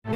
Yeah,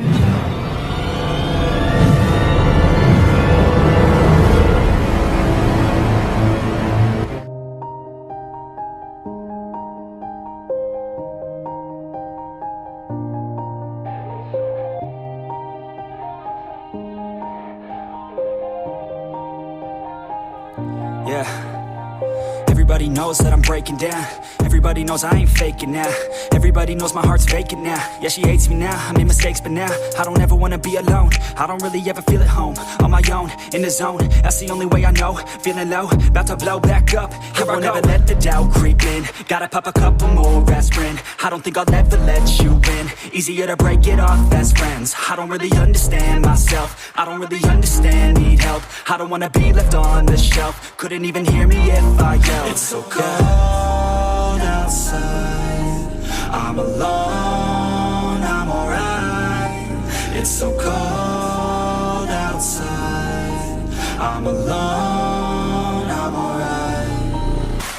everybody knows that I'm breaking down. Everybody knows I ain't faking now. Everybody knows my heart's vacant now. Yeah, she hates me now, I made mistakes but now I don't ever wanna be alone. I don't really ever feel at home. On my own, in the zone, that's the only way I know. Feeling low, about to blow back up. Here I won't ever let the doubt creep in. Gotta pop a couple more aspirin. I don't think I'll ever let you in. Easier to break it off as friends. I don't really understand myself. I don't really understand, need help. I don't wanna be left on the shelf. Couldn't even hear me if I yelled. It's so cold outside, I'm alone, I'm alright. It's so cold outside, I'm alone, I'm alright.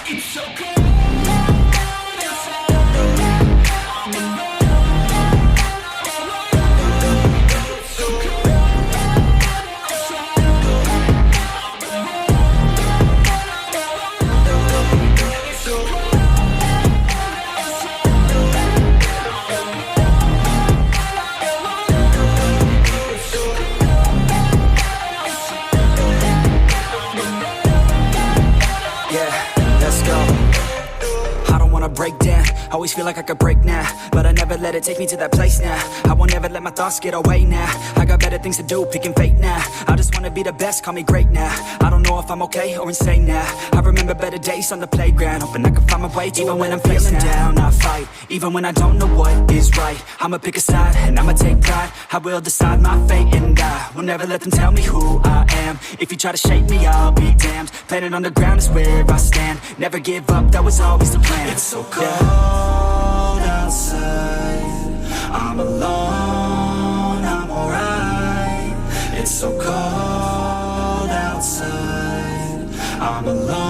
It's so cold. Break down, always feel like I could break now, but I never let it take me to that place now. I won't ever let my thoughts get away now. I got better things to do, picking fate now. I just wanna be the best, call me great now. I don't know if I'm okay or insane now. I remember better days on the playground, hoping I can find my way. Even when I'm feeling down, I fight. Even when I don't know what is right, I'ma pick a side and I'ma take pride. I will decide my fate and I will never let them tell me who I am. If you try to shape me, I'll be damned. Planet on the ground is where I stand. Never give up, that was always the plan. It's so cold outside, I'm alone, I'm alright. It's so cold outside, I'm alone.